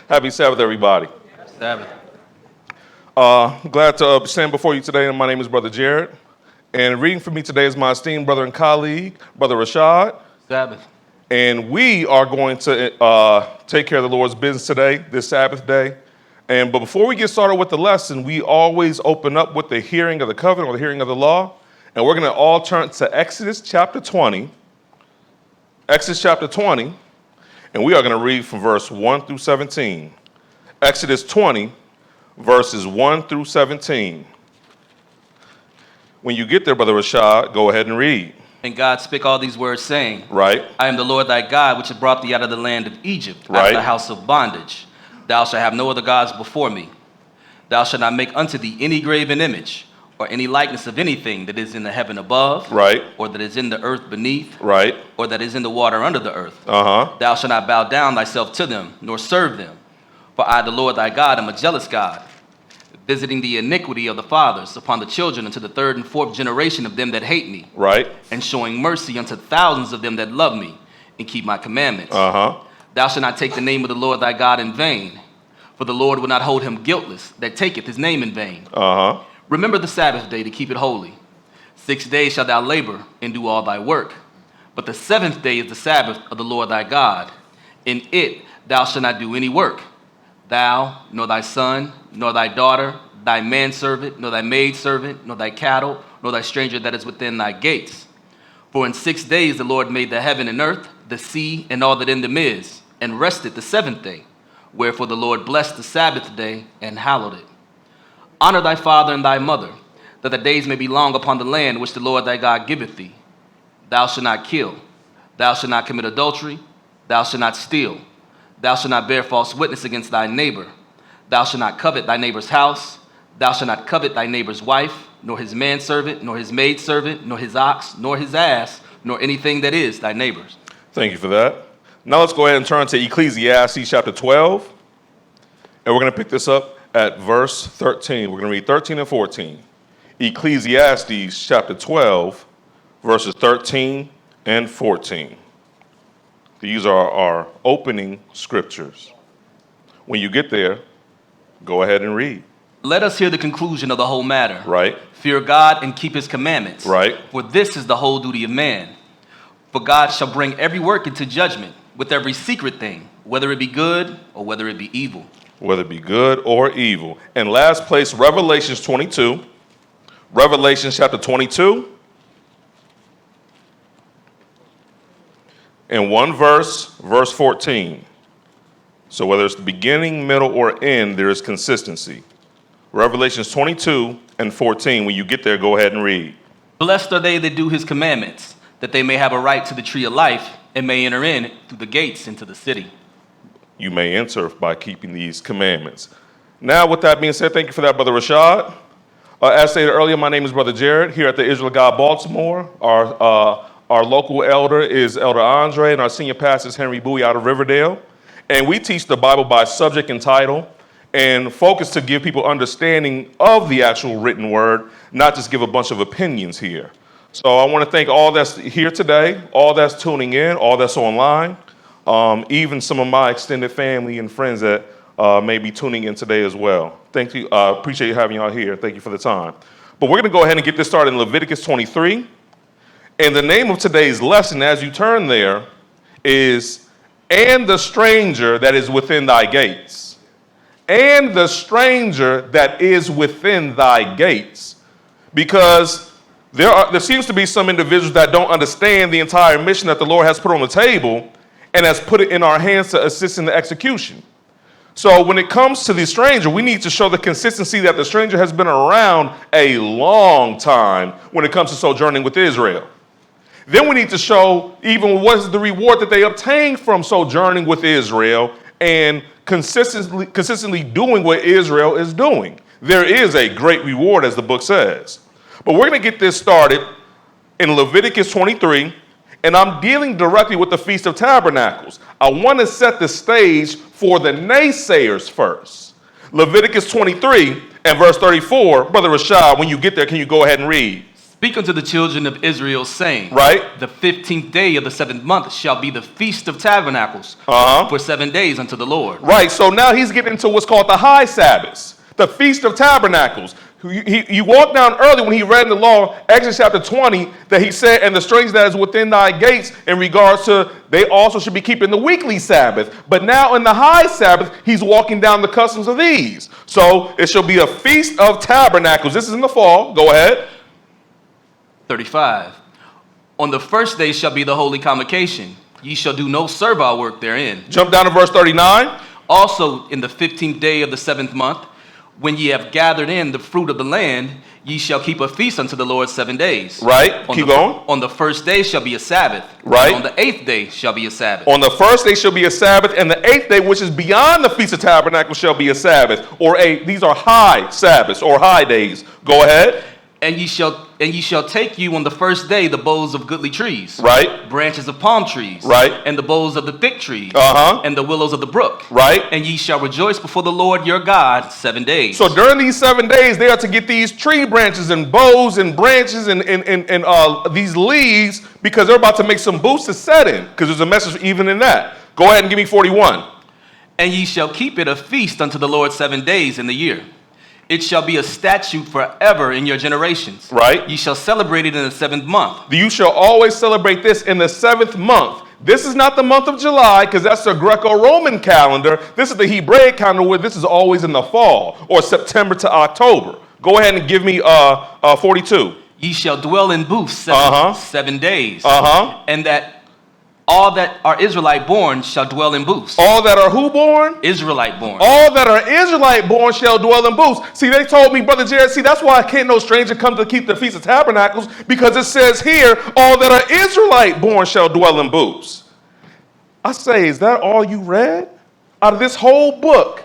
Happy Sabbath, everybody. Sabbath. Glad to stand before you today. My name is Brother Jared. And reading for me today is my esteemed brother and colleague, Brother Rashad. Sabbath. And we are going to take care of the Lord's business today, this Sabbath day. But before we get started with the lesson, we always open up with the hearing of the covenant or the hearing of the law. And we're going to all turn to Exodus chapter 20. Exodus chapter 20. And we are going to read from verse 1 through 17. Exodus 20, verses 1 through 17. When you get there, Brother Rashad, go ahead and read. And God spake all these words, saying, Right. I am the Lord thy God, which hath brought thee out of the land of Egypt, out Right. of the house of bondage. Thou shalt have no other gods before me. Thou shalt not make unto thee any graven image, or any likeness of anything that is in the heaven above, Right. or that is in the earth beneath, Right. or that is in the water under the earth. Uh-huh. Thou shalt not bow down thyself to them, nor serve them. For I, the Lord thy God, am a jealous God, visiting the iniquity of the fathers upon the children unto the third and fourth generation of them that hate me, Right. and showing mercy unto thousands of them that love me and keep my commandments. Uh-huh. Thou shalt not take the name of the Lord thy God in vain, for the Lord will not hold him guiltless that taketh his name in vain. Uh-huh. Remember the Sabbath day to keep it holy. 6 days shalt thou labor and do all thy work. But the seventh day is the Sabbath of the Lord thy God. In it thou shalt not do any work, thou, nor thy son, nor thy daughter, thy manservant, nor thy maidservant, nor thy cattle, nor thy stranger that is within thy gates. For in 6 days the Lord made the heaven and earth, the sea, and all that in them is, and rested the seventh day. Wherefore the Lord blessed the Sabbath day and hallowed it. Honor thy father and thy mother, that the days may be long upon the land which the Lord thy God giveth thee. Thou shalt not kill. Thou shalt not commit adultery. Thou shalt not steal. Thou shalt not bear false witness against thy neighbor. Thou shalt not covet thy neighbor's house. Thou shalt not covet thy neighbor's wife, nor his manservant, nor his maidservant, nor his ox, nor his ass, nor anything that is thy neighbor's. Thank you for that. Now let's go ahead and turn to Ecclesiastes chapter 12. And we're going to pick this up at verse 13. We're going to read 13 and 14. Ecclesiastes chapter 12, verses 13 and 14. These are our opening scriptures. When you get there, go ahead and read. Let us hear the conclusion of the whole matter. Right. Fear God and keep his commandments. Right. For this is the whole duty of man. For God shall bring every work into judgment with every secret thing, whether it be good or whether it be evil. Whether it be good or evil. And last place, Revelations 22. Revelation chapter 22. And one verse, verse 14. So whether it's the beginning, middle, or end, there is consistency. Revelations 22 and 14. When you get there, go ahead and read. Blessed are they that do his commandments, that they may have a right to the tree of life and may enter in through the gates into the city. You may enter by keeping these commandments. Now, with that being said, thank you for that, Brother Rashad. As stated earlier, my name is Brother Jared here at the IOG Baltimore. Our local elder is Elder Andre, and our senior pastor is Henry Bowie out of Riverdale. And we teach the Bible by subject and title and focus to give people understanding of the actual written word, not just give a bunch of opinions here. So I want to thank all that's here today, all that's tuning in, all that's online, even some of my extended family and friends that may be tuning in today as well. Thank you. Appreciate you having y'all here. Thank you for the time. But we're going to go ahead and get this started in Leviticus 23. And the name of today's lesson, as you turn there, is, And the stranger that is within thy gates. And the stranger that is within thy gates. Because there seems to be some individuals that don't understand the entire mission that the Lord has put on the table and has put it in our hands to assist in the execution. So when it comes to the stranger, we need to show the consistency that the stranger has been around a long time when it comes to sojourning with Israel. Then we need to show even what is the reward that they obtained from sojourning with Israel and consistently doing what Israel is doing. There is a great reward, as the book says. But we're going to get this started in Leviticus 23, and I'm dealing directly with the Feast of Tabernacles. I want to set the stage for the naysayers first. Leviticus 23 and verse 34. Brother Rashad, when you get there, can you go ahead and read? Speak unto the children of Israel, saying, Right. The 15th day of the 7th month shall be the Feast of Tabernacles Uh-huh. for 7 days unto the Lord. Right, so now he's getting into what's called the high Sabbaths, the Feast of Tabernacles. He walked down early when he read in the law, Exodus chapter 20, that he said, and the stranger that is within thy gates, in regards to they also should be keeping the weekly Sabbath. But now in the high Sabbath, he's walking down the customs of these. So it shall be a Feast of Tabernacles. This is in the fall. Go ahead. 35. On the first day shall be the holy convocation. Ye shall do no servile work therein. Jump down to verse 39. Also in the 15th day of the 7th month, when ye have gathered in the fruit of the land, ye shall keep a feast unto the Lord 7 days. Right, keep going. On the first day shall be a Sabbath. Right. And on the 8th day shall be a Sabbath. On the first day shall be a Sabbath, and the 8th day, which is beyond the Feast of Tabernacles, shall be a Sabbath. These are high Sabbaths or high days. Go ahead. And ye shall take you on the first day the boughs of goodly trees, Right. branches of palm trees, Right. and the boughs of the thick trees, Uh-huh. and the willows of the brook, Right. And ye shall rejoice before the Lord your God 7 days. So during these 7 days, they are to get these tree branches and boughs and branches and these leaves, because they're about to make some booths to set in, because there's a message even in that. Go ahead and give me 41. And ye shall keep it a feast unto the Lord 7 days in the year. It shall be a statute forever in your generations. Right. Ye shall celebrate it in the 7th month. You shall always celebrate this in the 7th month. This is not the month of July, because that's the Greco-Roman calendar. This is the Hebraic calendar, where this is always in the fall, or September to October. Go ahead and give me 42. Ye shall dwell in booths 7 days. And that all that are Israelite born shall dwell in booths. All that are who born? Israelite born. All that are Israelite born shall dwell in booths. See, they told me, Brother Jared, that's why I can't no stranger come to keep the Feast of Tabernacles, because it says here, all that are Israelite born shall dwell in booths. I say, is that all you read? Out of this whole book,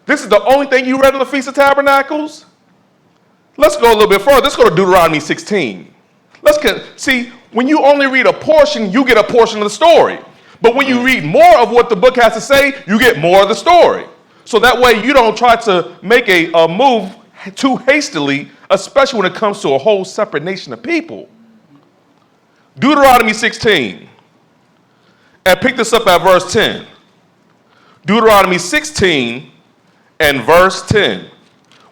this is the only thing you read on the Feast of Tabernacles? Let's go a little bit further. Let's go to Deuteronomy 16. See, when you only read a portion, you get a portion of the story. But when you read more of what the book has to say, you get more of the story. So that way you don't try to make a move too hastily, especially when it comes to a whole separate nation of people. Deuteronomy 16. And pick this up at verse 10. Deuteronomy 16 and verse 10.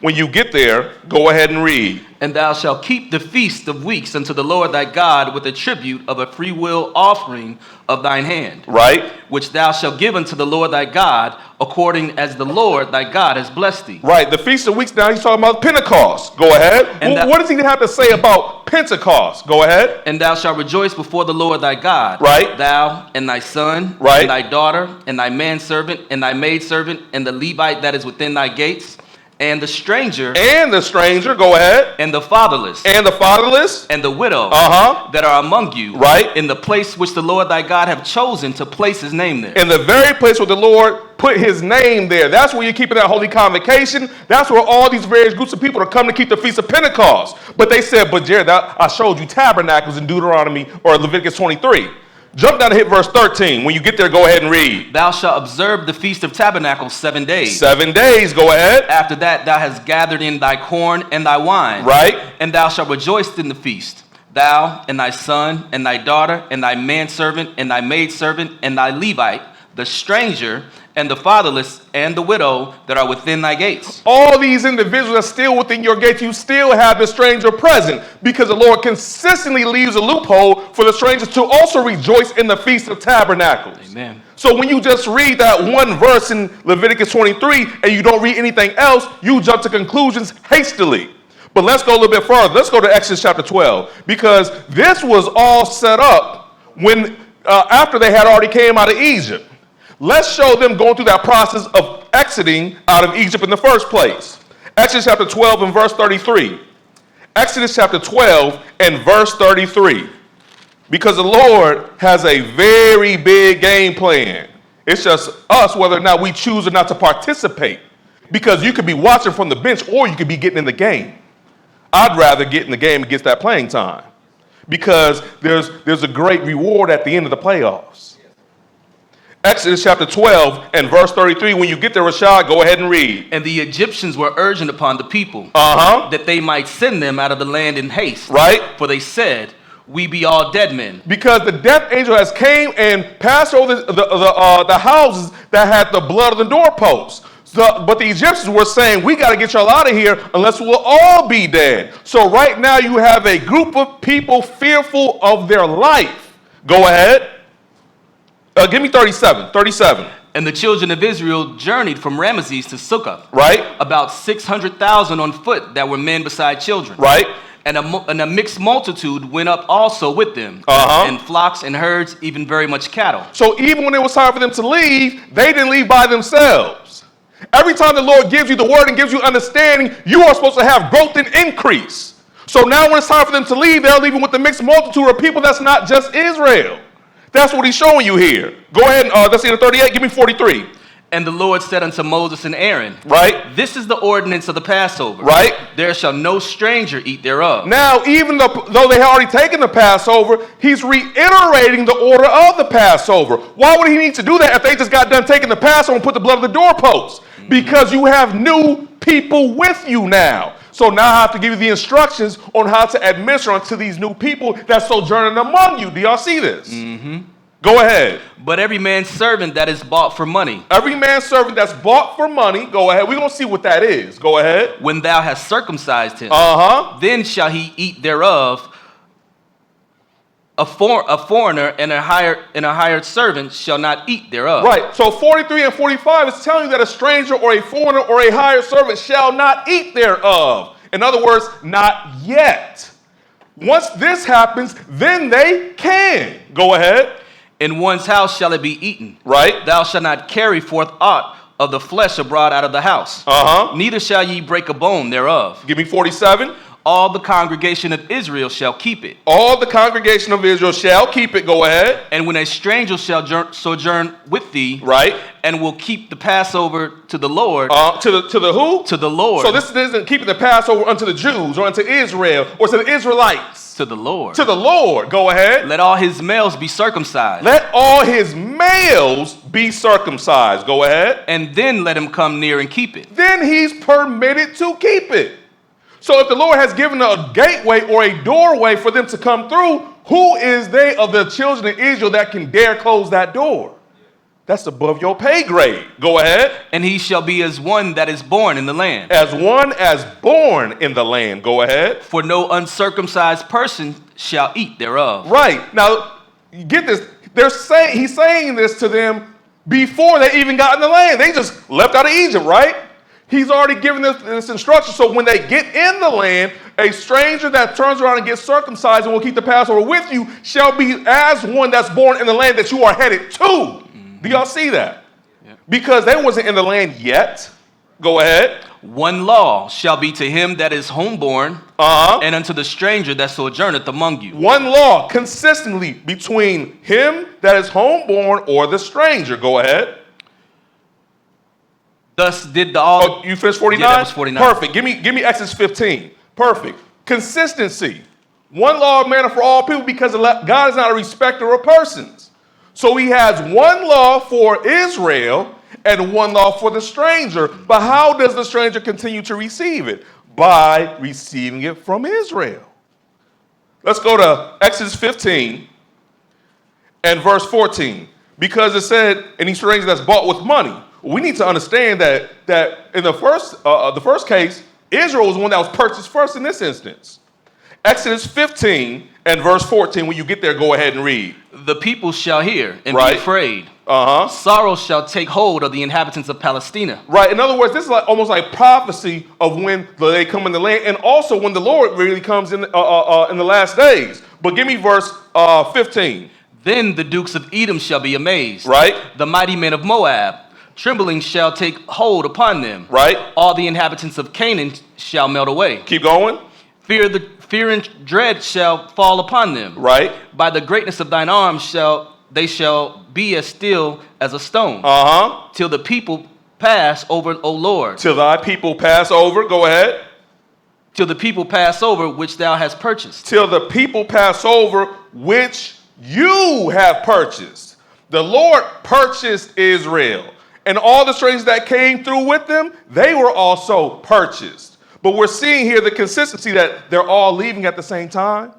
When you get there, go ahead and read. And thou shalt keep the feast of weeks unto the Lord thy God with a tribute of a freewill offering of thine hand. Right. Which thou shalt give unto the Lord thy God, according as the Lord thy God has blessed thee. Right. The Feast of Weeks, now he's talking about Pentecost. Go ahead. And what does he have to say about Pentecost? Go ahead. And thou shalt rejoice before the Lord thy God. Right. Thou and thy son, right. and thy daughter, and thy manservant, and thy maidservant, and the Levite that is within thy gates, and the stranger. And the stranger, go ahead. And the fatherless. And the fatherless. And the widow. That are among you. Right. In the place which the Lord thy God have chosen to place his name there. In the very place where the Lord put his name there. That's where you're keeping that holy convocation. That's where all these various groups of people are coming to keep the Feast of Pentecost. But they said, but Jared, I showed you tabernacles in Deuteronomy or Leviticus 23. Jump down and hit verse 13. When you get there, go ahead and read. Thou shalt observe the Feast of Tabernacles 7 days. 7 days, go ahead. After that thou hast gathered in thy corn and thy wine. Right. And thou shalt rejoice in the feast. Thou and thy son and thy daughter and thy manservant and thy maidservant and thy Levite, the stranger and the fatherless and the widow that are within thy gates. All these individuals are still within your gates. You still have the stranger present, because the Lord consistently leaves a loophole for the strangers to also rejoice in the Feast of Tabernacles. Amen. So when you just read that one verse in Leviticus 23 and you don't read anything else, you jump to conclusions hastily. But let's go a little bit further. Let's go to Exodus chapter 12, because this was all set up when after they had already came out of Egypt. Let's show them going through that process of exiting out of Egypt in the first place. Exodus chapter 12 and verse 33. Exodus chapter 12 and verse 33. Because the Lord has a very big game plan. It's just us whether or not we choose or not to participate. Because you could be watching from the bench or you could be getting in the game. I'd rather get in the game against that playing time. Because there's a great reward at the end of the playoffs. Exodus chapter 12 and verse 33. When you get there, Rashad, go ahead and read. And the Egyptians were urgent upon the people Uh-huh. that they might send them out of the land in haste. Right. For they said, we be all dead men. Because the death angel has came and passed over the houses that had the blood of the doorposts. But the Egyptians were saying, we got to get y'all out of here unless we'll all be dead. So right now you have a group of people fearful of their life. Go ahead. Give me 37. 37. And the children of Israel journeyed from Ramesses to Sukkah. Right. About 600,000 on foot that were men beside children. Right. And a mixed multitude went up also with them, and flocks and herds, even very much cattle. So even when it was time for them to leave, they didn't leave by themselves. Every time the Lord gives you the word and gives you understanding, you are supposed to have growth and increase. So now when it's time for them to leave, they're leaving with the mixed multitude of people that's not just Israel. That's what he's showing you here. Go ahead, let's see the 38, give me 43. And the Lord said unto Moses and Aaron, right? This is the ordinance of the Passover. Right? There shall no stranger eat thereof. Now, even though they had already taken the Passover, he's reiterating the order of the Passover. Why would he need to do that if they just got done taking the Passover and put the blood of the doorposts? Because you have new people with you now. So now I have to give you the instructions on how to administer unto these new people that's sojourning among you. Do y'all see this? Mm-hmm. Go ahead. But every man's servant that is bought for money. Every man's servant that's bought for money. Go ahead. We're going to see what that is. Go ahead. When thou hast circumcised him. Then shall he eat thereof. A foreigner and a hired servant shall not eat thereof. Right. So 43 and 45 is telling you that a stranger or a foreigner or a hired servant shall not eat thereof. In other words, not yet. Once this happens, then they can. Go ahead. In one's house shall it be eaten. Right. Thou shalt not carry forth aught of the flesh abroad out of the house. Neither shall ye break a bone thereof. Give me 47. All the congregation of Israel shall keep it. All the congregation of Israel shall keep it. Go ahead. And when a stranger shall sojourn with thee, right, and will keep the Passover to the Lord. To the who? To the Lord. So this isn't keeping the Passover unto the Jews or unto Israel or to the Israelites. To the Lord. To the Lord. Go ahead. Let all his males be circumcised. Let all his males be circumcised. Go ahead. And then let him come near and keep it. Then he's permitted to keep it. So if the Lord has given a gateway or a doorway for them to come through, who is they of the children of Israel that can dare close that door? That's above your pay grade. Go ahead. And he shall be as one that is born in the land. As one as born in the land. Go ahead. For no uncircumcised person shall eat thereof. Right. Now, get this. He's saying this to them before they even got in the land. They just left out of Egypt, right? He's already given this instruction. So when they get in the land, a stranger that turns around and gets circumcised and will keep the Passover with you shall be as one that's born in the land that you are headed to. Mm-hmm. Do y'all see that? Yeah. Because they wasn't in the land yet. Go ahead. One law shall be to him that is homeborn, and unto the stranger that sojourneth among you. One law consistently between him that is homeborn or the stranger. Go ahead. Thus did the all. Oh, you finished 49? Yeah, that was 49. Perfect. Give me Exodus 15. Perfect. Consistency. One law of manner for all people because God is not a respecter of persons. So he has one law for Israel and one law for the stranger. But how does the stranger continue to receive it? By receiving it from Israel. Let's go to Exodus 15 and verse 14. Because it said, any stranger that's bought with money. We need to understand that in the first case, Israel was the one that was purchased first in this instance. Exodus 15 and verse 14, when you get there, go ahead and read. The people shall hear and be afraid. Sorrow shall take hold of the inhabitants of Palestina. Right. In other words, this is almost like prophecy of when they come in the land and also when the Lord really comes in the last days. But give me verse 15. Then the dukes of Edom shall be amazed. Right. The mighty men of Moab. Trembling shall take hold upon them. Right. All the inhabitants of Canaan shall melt away. Keep going. Fear and dread shall fall upon them. Right. By the greatness of thine arms they shall be as still as a stone. Till the people pass over, O Lord. Till thy people pass over. Go ahead. Till the people pass over which thou hast purchased. Till the people pass over which you have purchased. The Lord purchased Israel. And all the strangers that came through with them, they were also purchased. But we're seeing here the consistency that they're all leaving at the same time.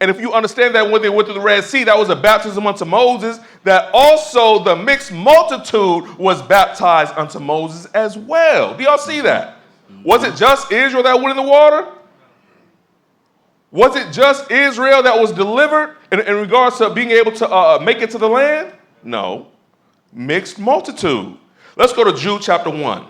And if you understand that when they went to the Red Sea, that was a baptism unto Moses, that also the mixed multitude was baptized unto Moses as well. Do y'all see that? Was it just Israel that went in the water? Was it just Israel that was delivered in regards to being able to make it to the land? No. Mixed multitude. Let's go to Jude chapter 1.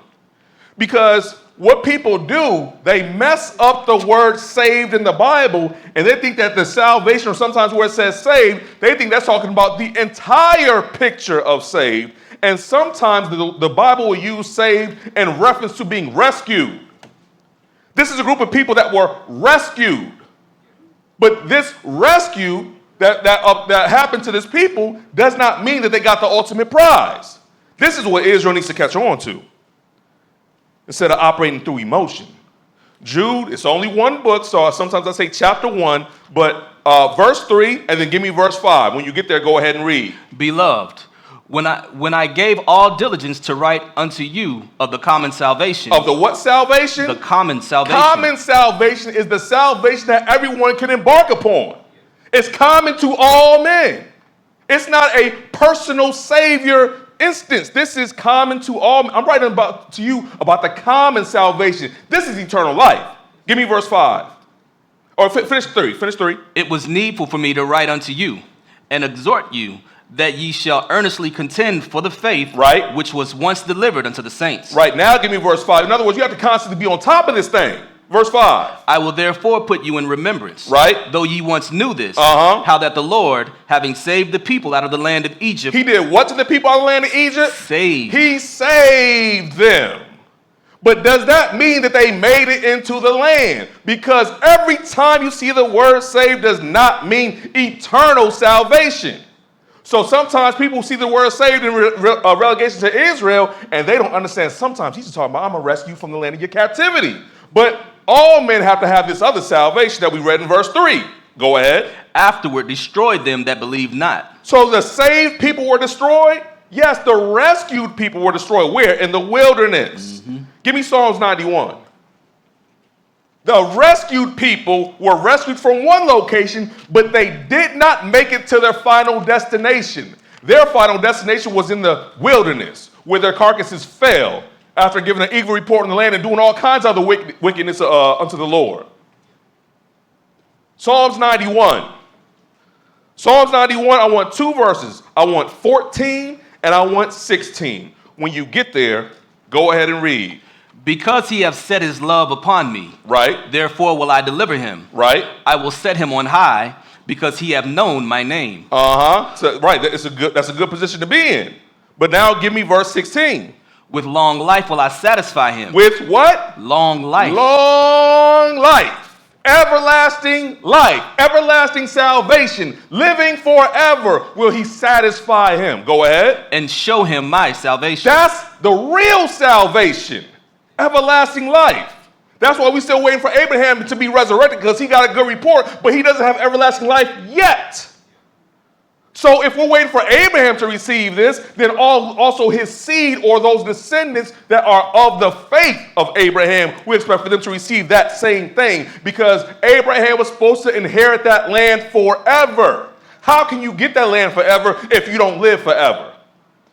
Because what people do, they mess up the word saved in the Bible, and they think that the salvation, or sometimes where it says saved, they think that's talking about the entire picture of saved. And sometimes the Bible will use saved in reference to being rescued. This is a group of people that were rescued. But this rescue that happened to this people does not mean that they got the ultimate prize. This is what Israel needs to catch on to, instead of operating through emotion. Jude, it's only one book, so sometimes I say chapter 1, but verse 3, and then give me verse 5. When you get there, go ahead and read. Beloved, when I gave all diligence to write unto you of the common salvation. Of the what salvation? The common salvation. Common salvation is the salvation that everyone can embark upon. It's common to all men. It's not a personal savior instance. This is common to all. I'm writing to you about the common salvation. This is eternal life. Give me verse 5. Or finish 3. Finish 3. It was needful for me to write unto you and exhort you that ye shall earnestly contend for the faith, right, which was once delivered unto the saints. Right. Now give me verse 5. In other words, you have to constantly be on top of this thing. Verse 5. I will therefore put you in remembrance, right, though ye once knew this, how that the Lord, having saved the people out of the land of Egypt. He did what to the people out of the land of Egypt? Saved. He saved them. But does that mean that they made it into the land? Because every time you see the word saved does not mean eternal salvation. So sometimes people see the word saved in relegation to Israel, and they don't understand. Sometimes he's talking about, I'm going to rescue you from the land of your captivity. But all men have to have this other salvation that we read in verse 3. Go ahead. Afterward destroyed them that believed not. So the saved people were destroyed? Yes, the rescued people were destroyed. Where? In the wilderness. Mm-hmm. Give me Psalms 91. The rescued people were rescued from one location, but they did not make it to their final destination. Their final destination was in the wilderness, where their carcasses fell after giving an evil report in the land and doing all kinds of other wickedness unto the Lord. Psalms 91. Psalms 91, I want 2 verses. I want 14 and I want 16. When you get there, go ahead and read. Because he hath set his love upon me, right, therefore will I deliver him. Right. I will set him on high, because he hath known my name. So, right, that's a good position to be in. But now give me verse 16. With long life will I satisfy him. With what? Long life. Long life. Everlasting life. Everlasting salvation. Living forever will he satisfy him. Go ahead. And show him my salvation. That's the real salvation. Everlasting life. That's why we're still waiting for Abraham to be resurrected, because he got a good report, but he doesn't have everlasting life yet. So if we're waiting for Abraham to receive this, then also his seed, or those descendants that are of the faith of Abraham, we expect for them to receive that same thing, because Abraham was supposed to inherit that land forever. How can you get that land forever if you don't live forever?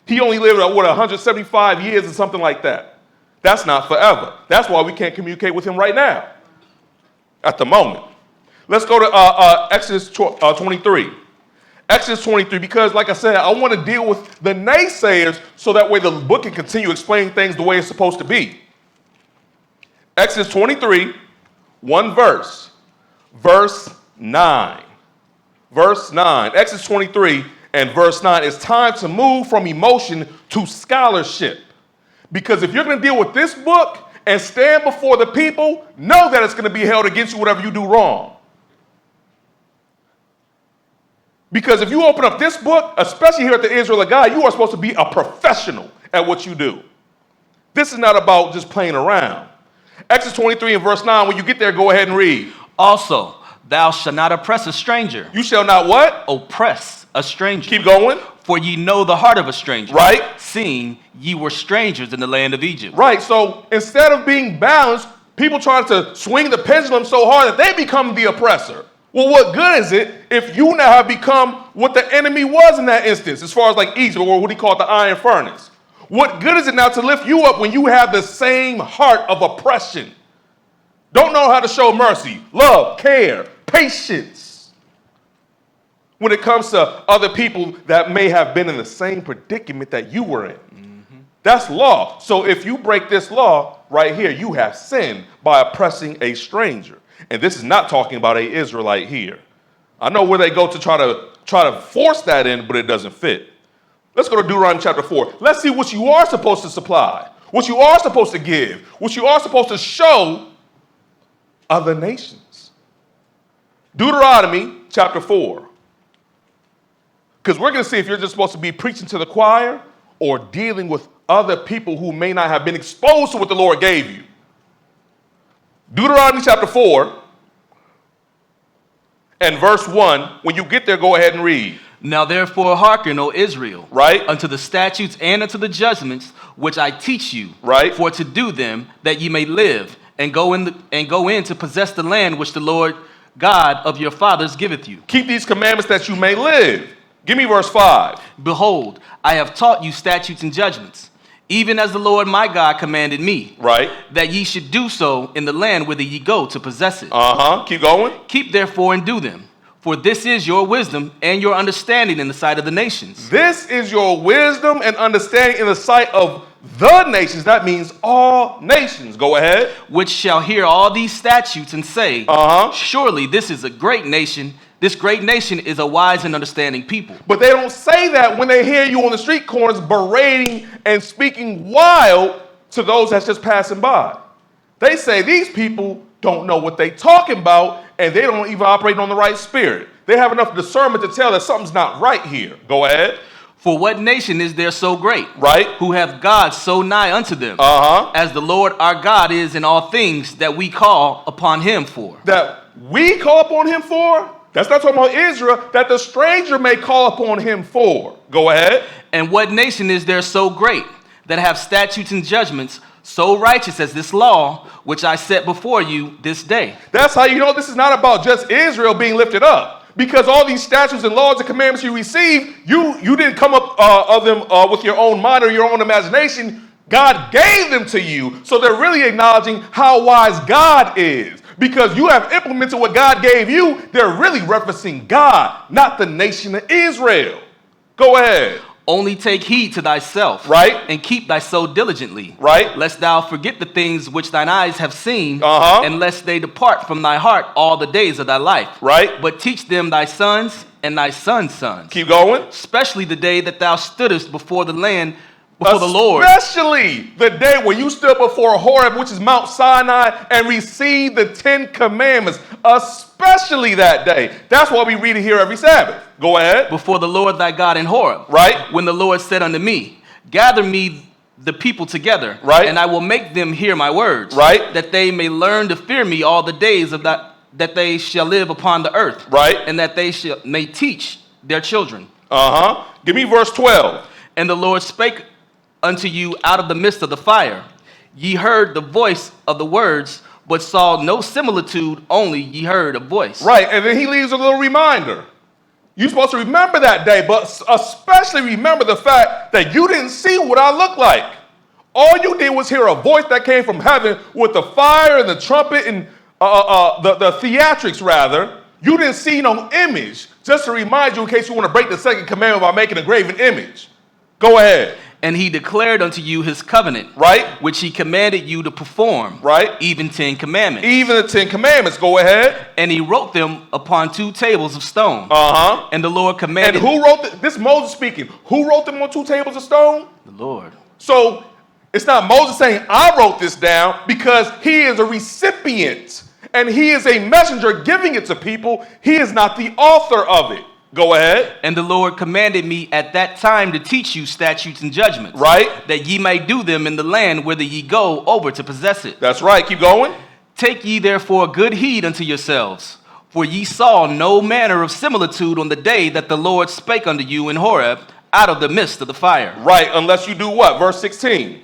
He only lived, 175 years or something like that. That's not forever. That's why we can't communicate with him right now, at the moment. Let's go to Exodus 23. Exodus 23, because like I said, I want to deal with the naysayers so that way the book can continue explaining things the way it's supposed to be. Exodus 23, one verse. Verse 9. Verse 9. Exodus 23 and verse 9. It's time to move from emotion to scholarship. Because if you're going to deal with this book and stand before the people, know that it's going to be held against you whatever you do wrong. Because if you open up this book, especially here at the Israel of God, you are supposed to be a professional at what you do. This is not about just playing around. Exodus 23 and verse 9, when you get there, go ahead and read. Also, thou shalt not oppress a stranger. You shall not what? Oppress a stranger. Keep going. For ye know the heart of a stranger. Right. Seeing ye were strangers in the land of Egypt. Right. So instead of being balanced, people try to swing the pendulum so hard that they become the oppressor. Well, what good is it if you now have become what the enemy was in that instance, as far as like Egypt, or what he called the iron furnace? What good is it now to lift you up when you have the same heart of oppression? Don't know how to show mercy, love, care, patience when it comes to other people that may have been in the same predicament that you were in. That's law. So if you break this law right here, you have sinned by oppressing a stranger. And this is not talking about an Israelite here. I know where they go to try to force that in, but it doesn't fit. Let's go to Deuteronomy chapter 4. Let's see what you are supposed to supply, what you are supposed to give, what you are supposed to show other nations. Deuteronomy chapter 4. Because we're going to see if you're just supposed to be preaching to the choir or dealing with other people who may not have been exposed to what the Lord gave you. Deuteronomy chapter 4 and verse 1. When you get there, go ahead and read. Now therefore hearken, O Israel, Right. unto the statutes and unto the judgments which I teach you, Right. for to do them, that ye may live, and go in to possess the land which the Lord God of your fathers giveth you. Keep these commandments that you may live. Give me verse 5. Behold, I have taught you statutes and judgments, even as the Lord my God commanded me, Right. that ye should do so in the land whither ye go to possess it. Keep going. Keep therefore and do them, for this is your wisdom and your understanding in the sight of the nations. This is your wisdom and understanding in the sight of the nations. That means all nations. Go ahead. Which shall hear all these statutes and say, surely this is a great nation. This great nation is a wise and understanding people. But they don't say that when they hear you on the street corners berating and speaking wild to those that's just passing by. They say these people don't know what they talking about, and they don't even operate on the right spirit. They have enough discernment to tell that something's not right here. Go ahead. For what nation is there so great, Right. who hath God so nigh unto them, as the Lord our God is in all things that we call upon him for? That we call upon him for? That's not talking about Israel, that the stranger may call upon him for. Go ahead. And what nation is there so great, that have statutes and judgments so righteous as this law, which I set before you this day? That's how you know this is not about just Israel being lifted up. Because all these statutes and laws and commandments you received, you didn't come up of them with your own mind or your own imagination. God gave them to you. So they're really acknowledging how wise God is. Because you have implemented what God gave you, they're really referencing God, not the nation of Israel. Go ahead. Only take heed to thyself, Right. and keep thy soul diligently, Right. lest thou forget the things which thine eyes have seen, Uh-huh. and lest they depart from thy heart all the days of thy life. Right. But teach them thy sons and thy sons' sons, Keep going. especially the day that thou stoodest before the land, before the Lord. Especially the day when you stood before Horeb, which is Mount Sinai, and received the 10 commandments. Especially that day. That's why we read it here every Sabbath. Go ahead. Before the Lord thy God in Horeb. Right. When the Lord said unto me, gather me the people together, Right. and I will make them hear my words, Right. that they may learn to fear me all the days of that they shall live upon the earth, Right. and that they may teach their children. Give me verse 12. And the Lord spake unto you out of the midst of the fire. Ye heard the voice of the words, but saw no similitude, only ye heard a voice. Right, and then he leaves a little reminder. You're supposed to remember that day, but especially remember the fact that you didn't see what I look like. All you did was hear a voice that came from heaven with the fire and the trumpet and the theatrics, rather. You didn't see no image. Just to remind you, in case you want to break the second commandment by making a graven image. Go ahead. And he declared unto you his covenant, Right. which he commanded you to perform, Right. even 10 commandments. Even the 10 commandments. Go ahead. And he wrote them upon 2 tables of stone. And the Lord And commanded. who wrote this? Moses speaking. Who wrote them on 2 tables of stone? The Lord. So it's not Moses saying, I wrote this down, because he is a recipient and he is a messenger giving it to people. He is not the author of it. Go ahead. And the Lord commanded me at that time to teach you statutes and judgments, Right. that ye may do them in the land whither ye go over to possess it. That's right. Keep going. Take ye therefore good heed unto yourselves, for ye saw no manner of similitude on the day that the Lord spake unto you in Horeb out of the midst of the fire. Right, unless you do what? Verse 16.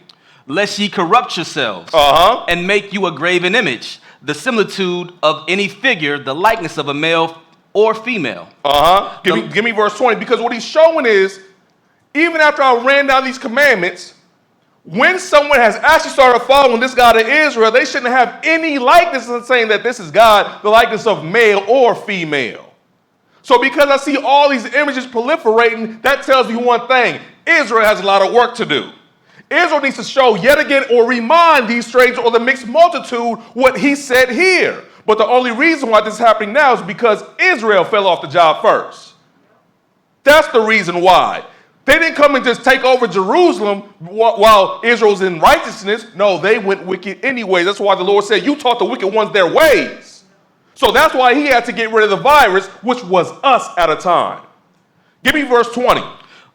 Lest ye corrupt yourselves, and make you a graven image, the similitude of any figure, the likeness of a male or female. Give me verse 20, because what he's showing is, even after I ran down these commandments, when someone has actually started following this God of Israel, they shouldn't have any likeness in saying that this is God, the likeness of male or female. So because I see all these images proliferating, that tells me one thing. Israel has a lot of work to do. Israel needs to show yet again or remind these strangers or the mixed multitude what he said here. But the only reason why this is happening now is because Israel fell off the job first. That's the reason why. They didn't come and just take over Jerusalem while Israel's in righteousness. No, they went wicked anyway. That's why the Lord said, you taught the wicked ones their ways. So that's why he had to get rid of the virus, which was us at a time. Give me verse 20.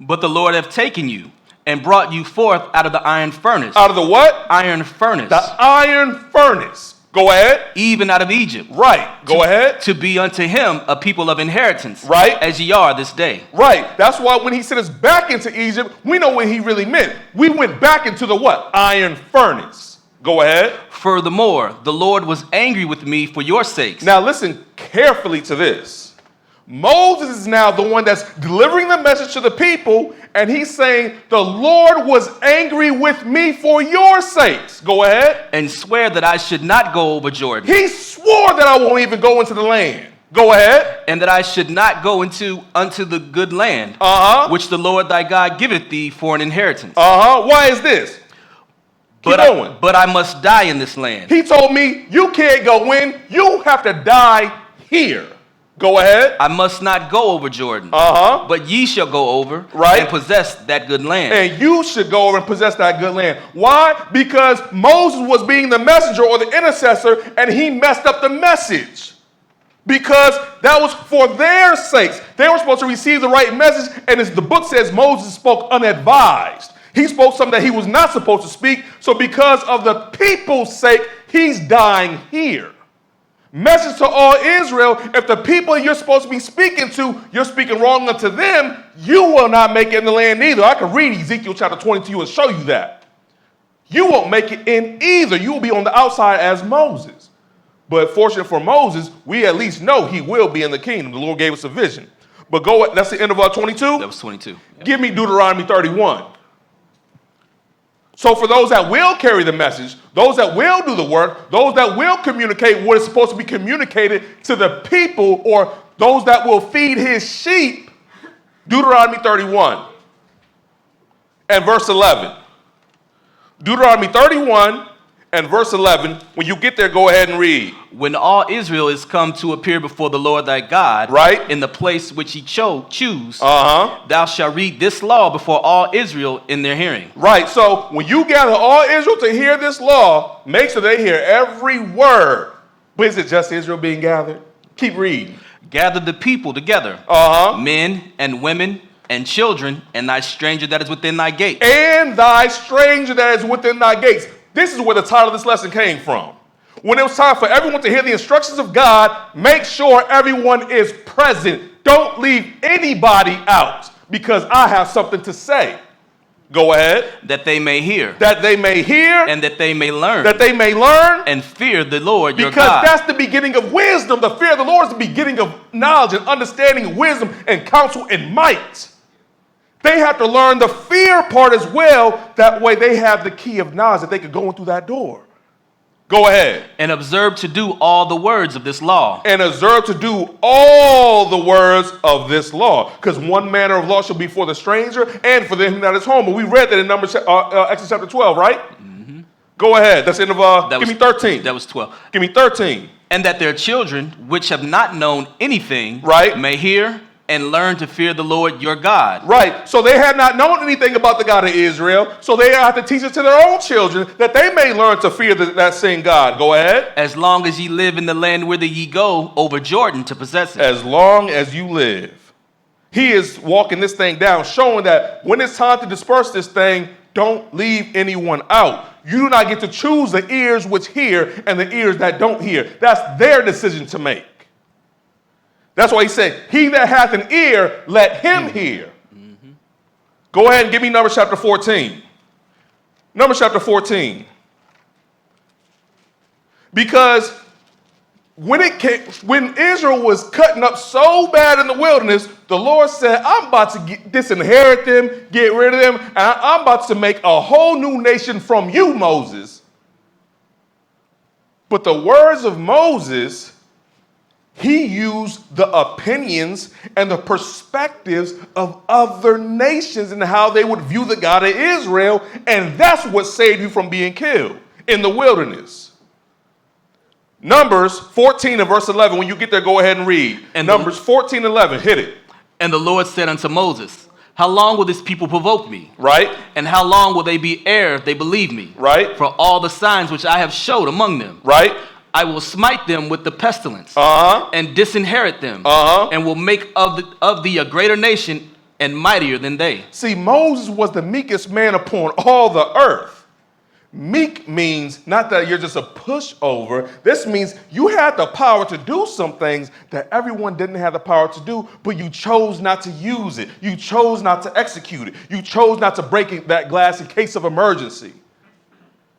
But the Lord hath taken you and brought you forth out of the iron furnace. Out of the what? Iron furnace. The iron furnace. Go ahead. Even out of Egypt. Right. Go ahead. To be unto him a people of inheritance. Right. As ye are this day. Right. That's why when he sent us back into Egypt, we know what he really meant. We went back into the what? Iron furnace. Go ahead. Furthermore, the Lord was angry with me for your sakes. Now listen carefully to this. Moses is now the one that's delivering the message to the people, and he's saying, the Lord was angry with me for your sakes. Go ahead. And swear that I should not go over Jordan. He swore that I won't even go into the land. Go ahead. And that I should not go unto the good land, which the Lord thy God giveth thee for an inheritance. Why is this? Keep going. But I must die in this land. He told me, you can't go in. You have to die here. Go ahead. I must not go over Jordan. But ye shall go over and possess that good land. And you should go over and possess that good land. Why? Because Moses was being the messenger or the intercessor, and he messed up the message. Because that was for their sakes. They were supposed to receive the right message, and as the book says, Moses spoke unadvised. He spoke something that he was not supposed to speak. So because of the people's sake, he's dying here. Message to all Israel, if the people you're supposed to be speaking to, you're speaking wrong unto them, you will not make it in the land neither. I can read Ezekiel chapter 22 and show you that. You won't make it in either. You will be on the outside as Moses. But fortunate for Moses, we at least know he will be in the kingdom. The Lord gave us a vision. But that's the end of our 22? That was 22. Yep. Give me Deuteronomy 31. So for those that will carry the message, those that will do the work, those that will communicate what is supposed to be communicated to the people, or those that will feed his sheep, Deuteronomy 31 and verse 11. Deuteronomy 31 and verse 11. When you get there, go ahead and read. When all Israel is come to appear before the Lord thy God, in the place which he choose, thou shalt read this law before all Israel in their hearing. Right. So when you gather all Israel to hear this law, make sure they hear every word. But is it just Israel being gathered? Keep reading. Gather the people together, men and women and children, and thy stranger that is within thy gates. And thy stranger that is within thy gates. This is where the title of this lesson came from. When it was time for everyone to hear the instructions of God, make sure everyone is present. Don't leave anybody out, because I have something to say. Go ahead. That they may hear. That they may hear. And that they may learn. That they may learn. And fear the Lord your God. Because that's the beginning of wisdom. The fear of the Lord is the beginning of knowledge and understanding, wisdom and counsel and might. They have to learn the fear part as well. That way they have the key of knowledge that they could go in through that door. Go ahead. And observe to do all the words of this law. And observe to do all the words of this law. Because one manner of law shall be for the stranger and for him that is home. And we read that in Exodus chapter 12, right? Mm-hmm. Go ahead. That's the end of, give me 13. That was 12. Give me 13. And that their children, which have not known anything, may hear and learn to fear the Lord your God. Right. So they had not known anything about the God of Israel. So they have to teach it to their own children, that they may learn to fear that same God. Go ahead. As long as ye live in the land whither ye go over Jordan to possess it. As long as you live. He is walking this thing down, showing that when it's time to disperse this thing, don't leave anyone out. You do not get to choose the ears which hear and the ears that don't hear. That's their decision to make. That's why he said, he that hath an ear, let him hear. Mm-hmm. Go ahead and give me Numbers chapter 14. Numbers chapter 14. Because when Israel was cutting up so bad in the wilderness, the Lord said, I'm about to disinherit them, get rid of them, and I'm about to make a whole new nation from you, Moses. But the words of Moses, he used the opinions and the perspectives of other nations and how they would view the God of Israel, and that's what saved you from being killed in the wilderness. Numbers 14 and verse 11. When you get there, go ahead and read. And Numbers 14 and 11. Hit it. And the Lord said unto Moses, how long will this people provoke me? Right. And how long will they be ere they believe me? Right. For all the signs which I have showed among them. Right. I will smite them with the pestilence. And disinherit them. And will make of thee a greater nation and mightier than they. See, Moses was the meekest man upon all the earth. Meek means not that you're just a pushover. This means you had the power to do some things that everyone didn't have the power to do, but you chose not to use it. You chose not to execute it. You chose not to break that glass in case of emergency.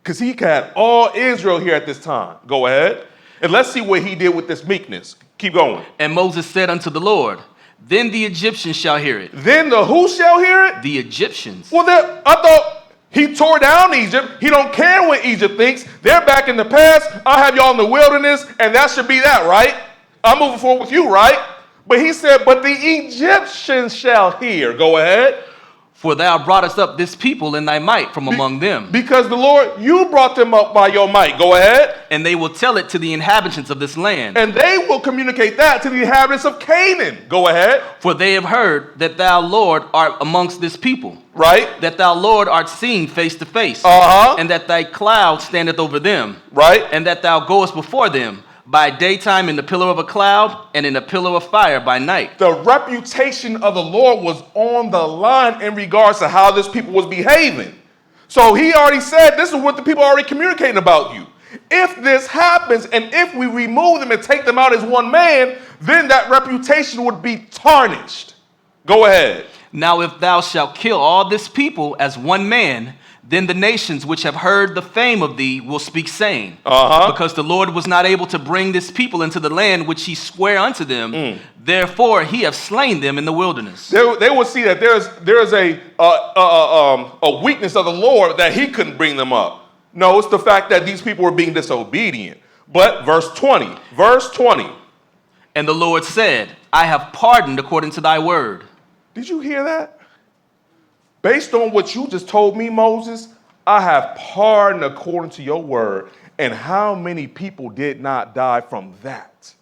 Because he had all Israel here at this time. Go ahead. And let's see what he did with this meekness. Keep going. And Moses said unto the Lord, then the Egyptians shall hear it. Then the who shall hear it? The Egyptians. Well, I thought he tore down Egypt. He don't care what Egypt thinks. They're back in the past. I have y'all in the wilderness, and that should be that, right? I'm moving forward with you, right? But he said, but the Egyptians shall hear. Go ahead. For thou broughtest up this people in thy might from among them. Because the Lord, you brought them up by your might. Go ahead. And they will tell it to the inhabitants of this land. And they will communicate that to the inhabitants of Canaan. Go ahead. For they have heard that thou, Lord, art amongst this people. Right. That thou, Lord, art seen face to face. And that thy cloud standeth over them. Right. And that thou goest before them by daytime in the pillar of a cloud and in the pillar of fire by night. The reputation of the Lord was on the line in regards to how this people was behaving. So he already said, this is what the people are already communicating about you. If this happens and if we remove them and take them out as one man, then that reputation would be tarnished. Go ahead. Now if thou shalt kill all this people as one man, then the nations which have heard the fame of thee will speak, saying, because the Lord was not able to bring this people into the land which he sware unto them, therefore he hath slain them in the wilderness. They will see that there is a weakness of the Lord that he couldn't bring them up. No, it's the fact that these people were being disobedient. But verse 20. And the Lord said, I have pardoned according to thy word. Did you hear that? Based on what you just told me, Moses, I have pardoned according to your word. And how many people did not die from that?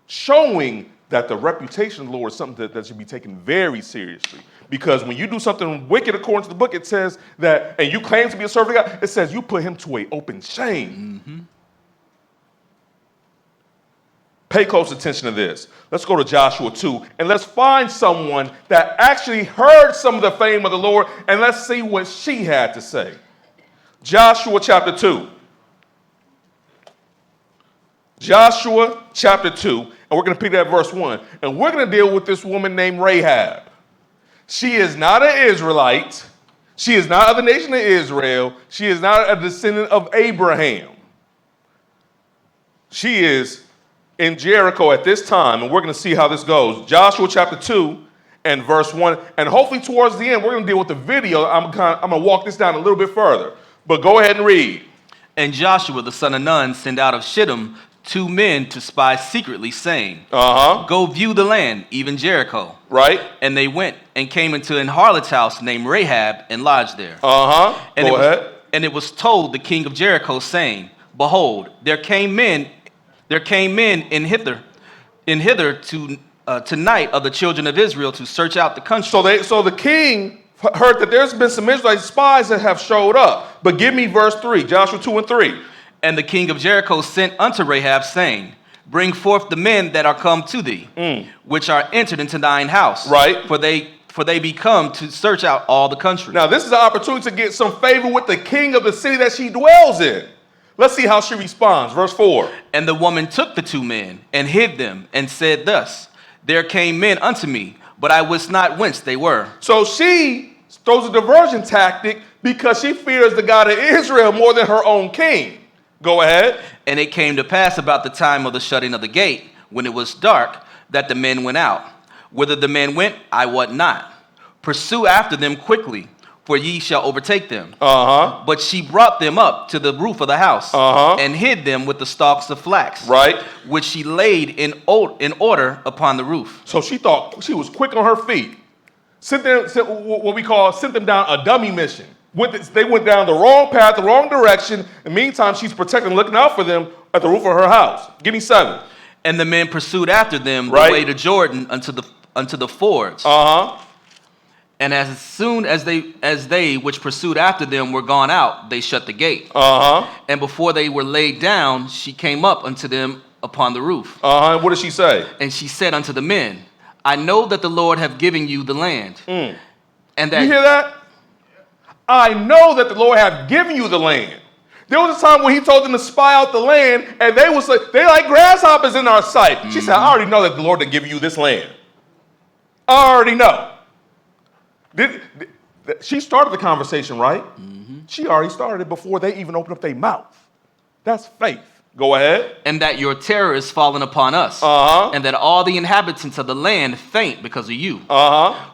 Showing that the reputation of the Lord is something that should be taken very seriously. Because when you do something wicked according to the book, it says that, and you claim to be a servant of God, it says you put him to an open shame. Pay close attention to this. Let's go to Joshua 2, and let's find someone that actually heard some of the fame of the Lord, and let's see what she had to say. Joshua chapter 2. Joshua chapter 2, and we're going to pick that verse 1, and we're going to deal with this woman named Rahab. She is not an Israelite. She is not of the nation of Israel. She is not a descendant of Abraham. She is in Jericho at this time, and we're going to see how this goes. Joshua chapter 2 and verse 1, and hopefully towards the end, we're going to deal with the video. I'm going to walk this down a little bit further, but go ahead and read. And Joshua the son of Nun sent out of Shittim 2 men to spy secretly, saying, Go view the land, even Jericho. Right. And they went and came into an harlot's house named Rahab and lodged there. And go ahead. And it was told the king of Jericho, saying, Behold, there came men in hither tonight of the children of Israel to search out the country. So the king heard that there's been some Israelite spies that have showed up. But give me verse 3, Joshua 2 and 3. And the king of Jericho sent unto Rahab, saying, Bring forth the men that are come to thee, which are entered into thine house. Right. For they be come to search out all the country. Now this is an opportunity to get some favor with the king of the city that she dwells in. Let's see how she responds. Verse 4. And the woman took the 2 men and hid them and said thus, There came men unto me, but I wist not whence they were. So she throws a diversion tactic because she fears the God of Israel more than her own king. Go ahead. And it came to pass about the time of the shutting of the gate, when it was dark, that the men went out. Whither the men went, I wot not. Pursue after them quickly, for ye shall overtake them. But she brought them up to the roof of the house, and hid them with the stalks of flax, Right. which she laid in order upon the roof. So she thought she was quick on her feet. Sent them down a dummy mission. They went down the wrong path, the wrong direction. In the meantime, she's protecting, looking out for them at the roof of her house. Give me 7. And the men pursued after them Right. the way to Jordan unto the fords. And as soon as they which pursued after them were gone out, they shut the gate. And before they were laid down, she came up unto them upon the roof. And what did she say? And she said unto the men, I know that the Lord have given you the land. And that You hear that? I know that the Lord have given you the land. There was a time when he told them to spy out the land, and they like grasshoppers in our sight. She said, I already know that the Lord done give you this land. I already know. She started the conversation, right? She already started it before they even opened up their mouth. That's faith. Go ahead. And that your terror is fallen upon us. And that all the inhabitants of the land faint because of you.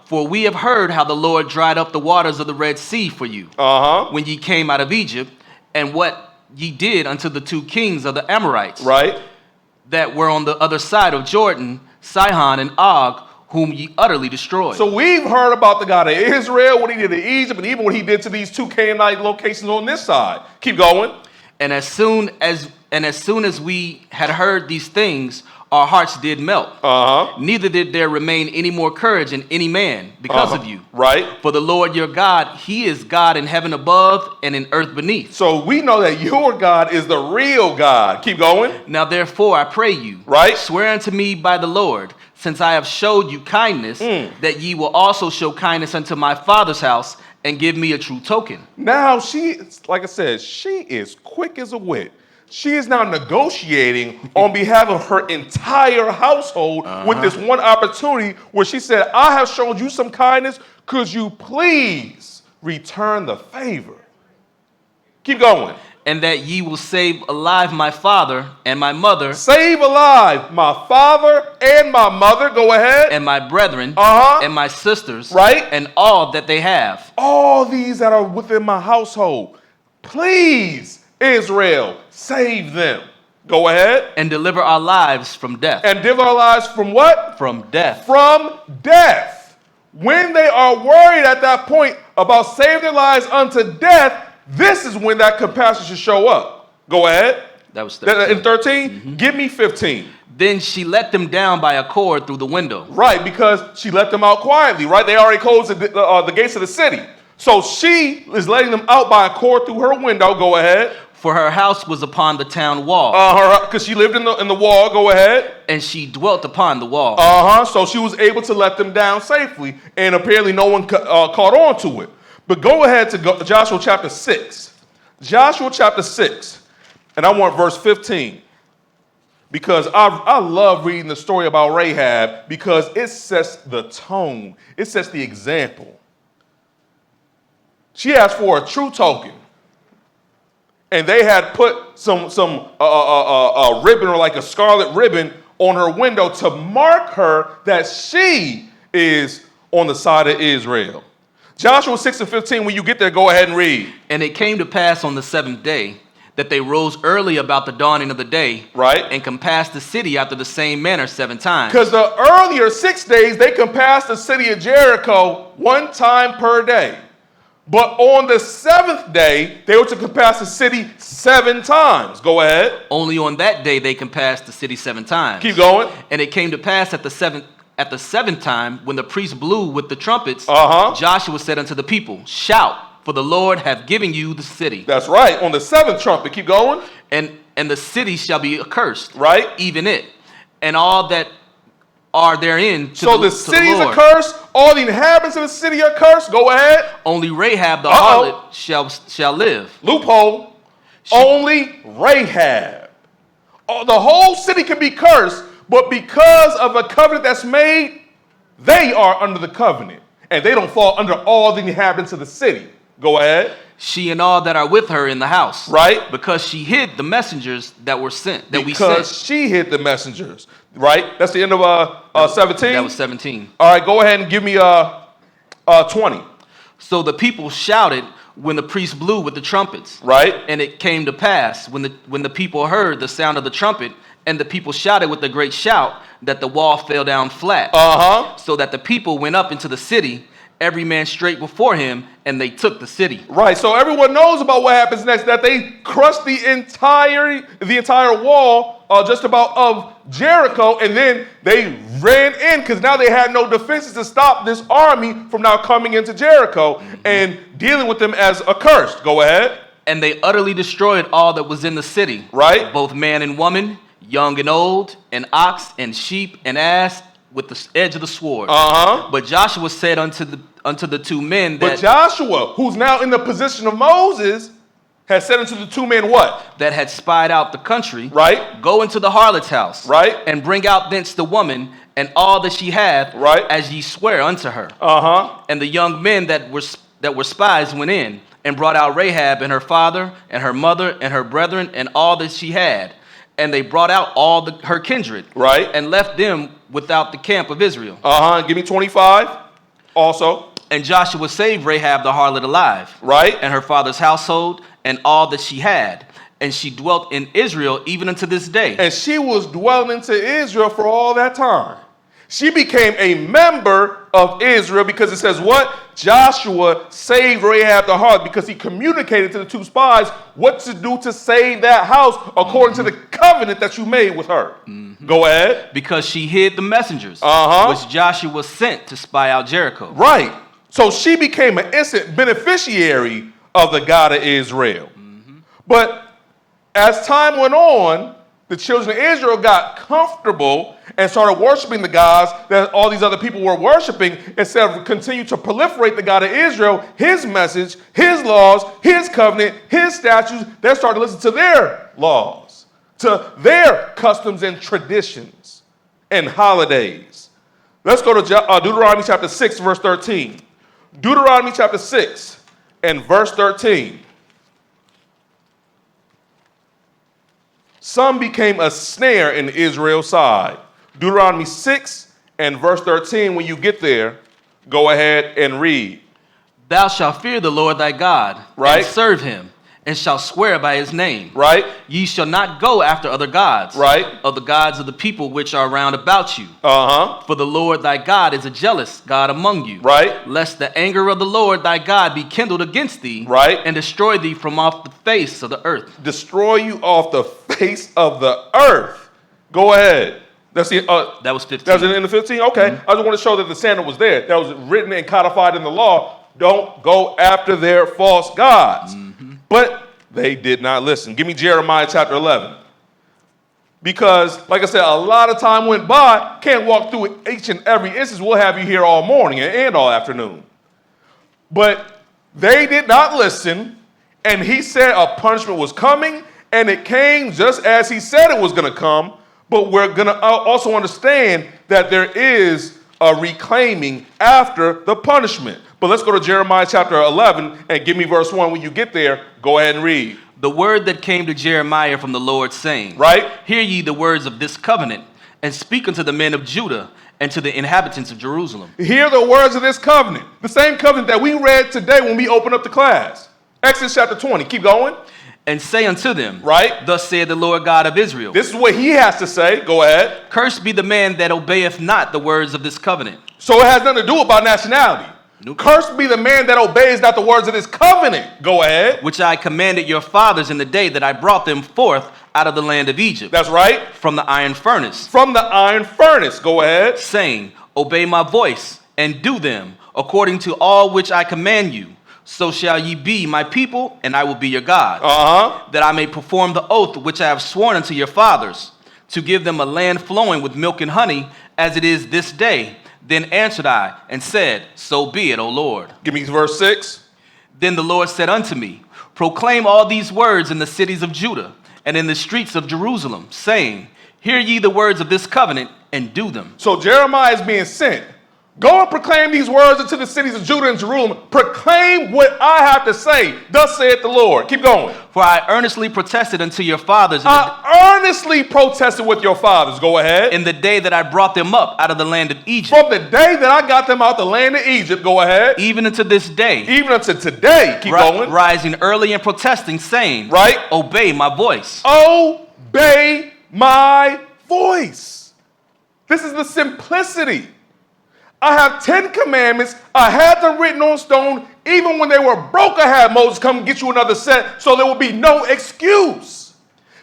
For we have heard how the Lord dried up the waters of the Red Sea for you. When ye came out of Egypt, and what ye did unto the 2 kings of the Amorites. Right. That were on the other side of Jordan, Sihon and Og, whom ye utterly destroyed. So we've heard about the God of Israel, what he did to Egypt, and even what he did to these 2 Canaanite locations on this side. Keep going. And as soon as we had heard these things, our hearts did melt. Neither did there remain any more courage in any man because of you. Right. For the Lord your God, he is God in heaven above and in earth beneath. So we know that your God is the real God. Keep going. Now therefore I pray you, Right. swear unto me by the Lord, since I have showed you kindness, that ye will also show kindness unto my father's house, and give me a true token. Now she, like I said, she is quick as a wit. She is now negotiating on behalf of her entire household with this one opportunity where she said, I have shown you some kindness. Could you please return the favor? Keep going. And that ye will save alive my father and my mother. Save alive my father and my mother. Go ahead. And my brethren. And my sisters. Right. And all that they have. All these that are within my household. Please, Israel, save them. Go ahead. And deliver our lives from death. And deliver our lives from what? From death. From death. When they are worried at that point about saving their lives unto death, this is when that compassion should show up. Go ahead. That was 13. In 13, give me 15. Then she let them down by a cord through the window. Right, because she let them out quietly, right? They already closed the gates of the city. So she is letting them out by a cord through her window. Go ahead. For her house was upon the town wall. Because she lived in the wall. Go ahead. And she dwelt upon the wall. So she was able to let them down safely, and apparently no one caught on to it. But go ahead to Joshua chapter 6. Joshua chapter 6. And I want verse 15. Because I love reading the story about Rahab because it sets the tone. It sets the example. She asked for a true token. And they had put some ribbon or like a scarlet ribbon on her window to mark her that she is on the side of Israel. Joshua 6 and 15, when you get there, go ahead and read. And it came to pass on the 7th day that they rose early about the dawning of the day, right, and compassed the city after the same manner 7 times. Because the earlier 6 days, they compassed the city of Jericho 1 time per day. But on the 7th day, they were to compass the city 7 times. Go ahead. Only on that day they compassed the city 7 times. Keep going. And it came to pass at the seventh time, when the priest blew with the trumpets, Joshua said unto the people, shout, for the Lord hath given you the city. That's right. On the 7th trumpet. Keep going. And the city shall be accursed. Right. Even it. And all that are therein. So the city is accursed. All the inhabitants of the city are cursed. Go ahead. Only Rahab the harlot shall live. Loophole. Only Rahab. The whole city can be cursed, but because of a covenant that's made, they are under the covenant. and they don't fall under all the inhabitants of the city. Go ahead. She and all that are with her in the house. Right. Because she hid the messengers that were sent. That we Because sent. she hid the messengers. Right? That's the end of 17? That was 17. All right, go ahead and give me 20. So the people shouted when the priest blew with the trumpets. Right? And it came to pass when the people heard the sound of the trumpet, and the people shouted with a great shout, that the wall fell down flat. So that the people went up into the city, every man straight before him, and they took the city. Right. So everyone knows about what happens next, that they crushed the entire wall just about of Jericho, and then they ran in because now they had no defenses to stop this army from now coming into Jericho and dealing with them as accursed. Go ahead. And they utterly destroyed all that was in the city. Right. Both man and woman, young and old, and ox and sheep and ass, with the edge of the sword. But Joshua said unto the two men that... But Joshua, who's now in the position of Moses, has said unto the two men what? That had spied out the country. Right. Go into the harlot's house. Right. And bring out thence the woman and all that she hath. Right. As ye swear unto her. And the young men that were spies went in and brought out Rahab and her father and her mother and her brethren and all that she had. And they brought out all her kindred. Right. And left them without the camp of Israel. Give me 25 also. And Joshua saved Rahab the harlot alive. Right. And her father's household and all that she had. And she dwelt in Israel even unto this day. And she was dwelling into Israel for all that time. She became a member of Israel because it says what? Joshua saved Rahab the harlot because he communicated to the two spies what to do to save that house according to the covenant that you made with her. Go ahead. Because she hid the messengers which Joshua sent to spy out Jericho. Right. So she became an instant beneficiary of the God of Israel. But as time went on, the children of Israel got comfortable and started worshiping the gods that all these other people were worshiping instead of continue to proliferate the God of Israel, his message, his laws, his covenant, his statutes. They started to listen to their laws, to their customs and traditions and holidays. Let's go to Deuteronomy chapter 6, verse 13. Deuteronomy chapter 6 and verse 13. Some became a snare in Israel's side. Deuteronomy 6 and verse 13, when you get there, go ahead and read. Thou shalt fear the Lord thy God, Right. and serve him, and shalt swear by his name. Right. Ye shall not go after other gods, Right. of the gods of the people which are round about you. For the Lord thy God is a jealous God among you. Right. Lest the anger of the Lord thy God be kindled against thee, Right. and destroy thee from off the face of the earth. Destroy you off the face of the earth. Go ahead. That's the That was 15. that was in the 15? Okay. I just want to show that the standard was there. That was written and codified in the law. Don't go after their false gods. But they did not listen. Give me Jeremiah chapter 11. Because, like I said, a lot of time went by. Can't walk through each and every instance. We'll have you here all morning and all afternoon. But they did not listen. And he said a punishment was coming. And it came just as he said it was going to come. But we're going to also understand that there is a reclaiming after the punishment. But let's go to Jeremiah chapter 11 and give me verse 1. When you get there, go ahead and read. The word that came to Jeremiah from the Lord, saying, Right? Hear ye the words of this covenant, and speak unto the men of Judah and to the inhabitants of Jerusalem. Hear the words of this covenant. The same covenant that we read today when we opened up the class. Exodus chapter 20. Keep going. And say unto them, Right? Thus saith the Lord God of Israel, This is what he has to say. Go ahead. Cursed be the man that obeyeth not the words of this covenant. So it has nothing to do about nationality. Nope. Cursed be the man that obeys not the words of this covenant. Go ahead. Which I commanded your fathers in the day that I brought them forth out of the land of Egypt, That's right. from the iron furnace, From the iron furnace. Go ahead. saying, Obey my voice, and do them, according to all which I command you. So shall ye be my people, and I will be your God. That I may perform the oath which I have sworn unto your fathers, to give them a land flowing with milk and honey, as it is this day. Then answered I, and said, So be it, O Lord. Give me verse 6. Then the Lord said unto me, Proclaim all these words in the cities of Judah, and in the streets of Jerusalem, saying, Hear ye the words of this covenant, and do them. So Jeremiah is being sent Go and proclaim these words into the cities of Judah and Jerusalem. Proclaim what I have to say. Thus saith the Lord. Keep going. For I earnestly protested unto your fathers I earnestly protested with your fathers. Go ahead. in the day that I brought them up out of the land of Egypt, From the day that I got them out the land of Egypt. Go ahead. even unto this day, Even unto today. Keep going. rising early and protesting, saying, Right. Obey my voice. Obey my voice. This is the simplicity. I have 10 commandments. I had them written on stone. Even when they were broke, I had Moses come and get you another set, so there will be no excuse.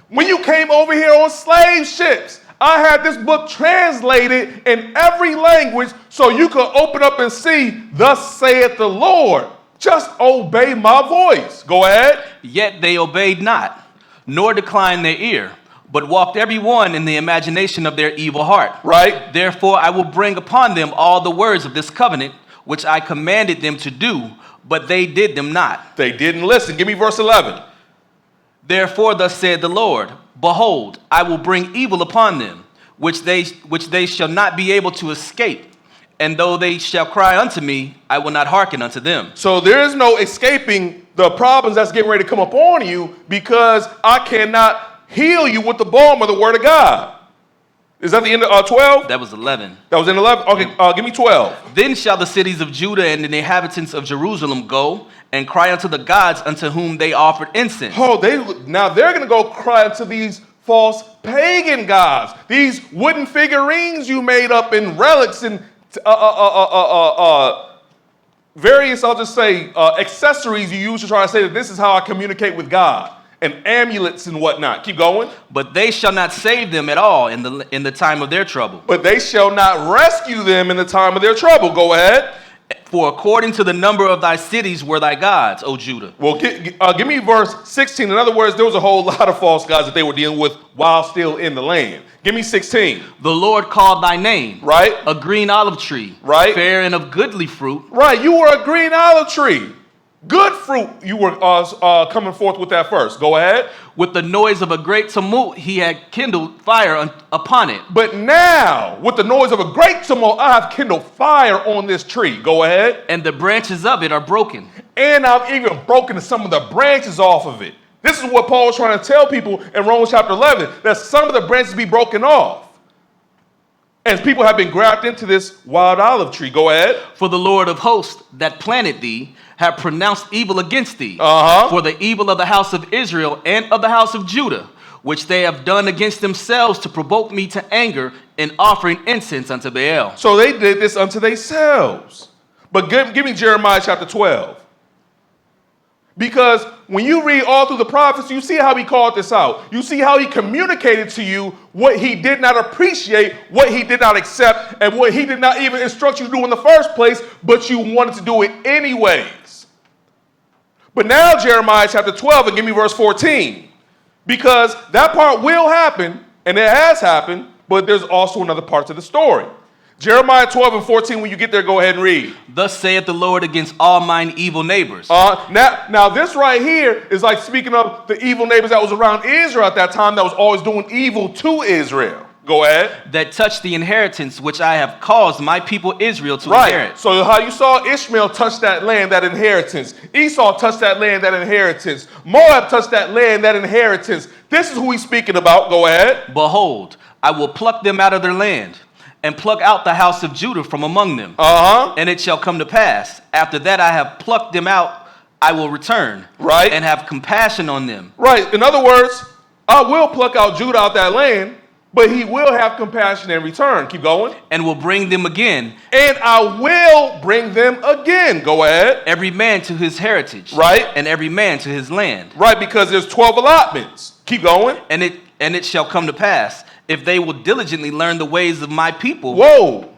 When you came over here on slave ships, I had this book translated in every language so you could open up and see, thus saith the Lord. Just obey my voice. Go ahead. Yet they obeyed not, nor declined their ear, but walked every one in the imagination of their evil heart. Right. Therefore I will bring upon them all the words of this covenant, which I commanded them to do, but they did them not. They didn't listen. Give me verse 11. Therefore thus said the Lord, Behold, I will bring evil upon them, which they shall not be able to escape. And though they shall cry unto me, I will not hearken unto them. So there is no escaping the problems that's getting ready to come upon you, because I cannot heal you with the balm of the word of God. Is that the end of 12? That was 11. That was in 11? Okay, give me 12. Then shall the cities of Judah and the inhabitants of Jerusalem go and cry unto the gods unto whom they offered incense. Oh, now they're going to go cry to these false pagan gods, these wooden figurines you made up in relics and various, I'll just say, accessories you use to try to say that this is how I communicate with God, and amulets and whatnot. Keep going. But they shall not save them at all in the time of their trouble. But they shall not rescue them in the time of their trouble. Go ahead. For according to the number of thy cities were thy gods, O Judah. Well, give me verse 16. In other words, there was a whole lot of false gods that they were dealing with while still in the land. Give me 16. The Lord called thy name. Right. A green olive tree. Right. Fair and of goodly fruit. Right. You were a green olive tree. Good fruit you were coming forth with that first. Go ahead. With the noise of a great tumult, he had kindled fire upon it. But now, with the noise of a great tumult, I have kindled fire on this tree. Go ahead. And the branches of it are broken. And I've even broken some of the branches off of it. This is what Paul was trying to tell people in Romans chapter 11, that some of the branches be broken off. And people have been grabbed into this wild olive tree. Go ahead. For the Lord of hosts that planted thee have pronounced evil against thee. For the evil of the house of Israel and of the house of Judah, which they have done against themselves to provoke me to anger in offering incense unto Baal. So they did this unto themselves. But give me Jeremiah chapter 12. Because when you read all through the prophets, you see how he called this out. You see how he communicated to you what he did not appreciate, what he did not accept, and what he did not even instruct you to do in the first place, but you wanted to do it anyways. But now Jeremiah chapter 12, and give me verse 14. Because that part will happen, and it has happened, but there's also another part to the story. Jeremiah 12 and 14, when you get there, go ahead and read. Thus saith the Lord against all mine evil neighbors. Now this right here is like speaking of the evil neighbors that was around Israel at that time that was always doing evil to Israel. Go ahead. That touch the inheritance which I have caused my people Israel to Right. inherit. So how you saw Ishmael touch that land, that inheritance. Esau touched that land, that inheritance. Moab touched that land, that inheritance. This is who he's speaking about. Go ahead. Behold, I will pluck them out of their land, and pluck out the house of Judah from among them. And it shall come to pass, after that I have plucked them out, I will return. Right. And have compassion on them. Right. In other words, I will pluck out Judah out that land, but he will have compassion in return. Keep going. And will bring them again. And I will bring them again. Go ahead. Every man to his heritage. Right. And every man to his land. Right, because there's 12 allotments. Keep going. And it shall come to pass, if they will diligently learn the ways of my people. Whoa.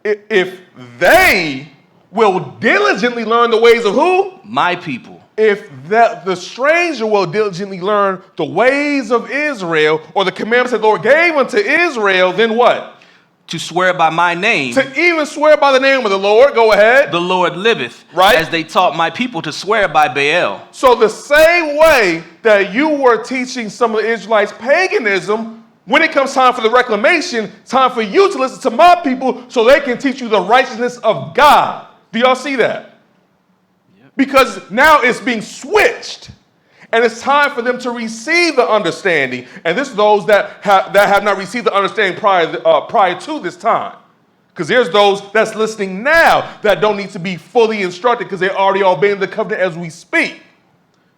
If they will diligently learn the ways of who? My people. If the stranger will diligently learn the ways of Israel, or the commandments that the Lord gave unto Israel, then what? To swear by my name. To even swear by the name of the Lord. Go ahead. The Lord liveth. Right. As they taught my people to swear by Baal. So the same way that you were teaching some of the Israelites paganism, When it comes time for the reclamation, time for you to listen to my people so they can teach you the righteousness of God. Do y'all see that? Yep. Because now it's being switched. And it's time for them to receive the understanding. And this is those that have not received the understanding prior to this time. Because there's those that's listening now that don't need to be fully instructed because they're already obeying the covenant as we speak.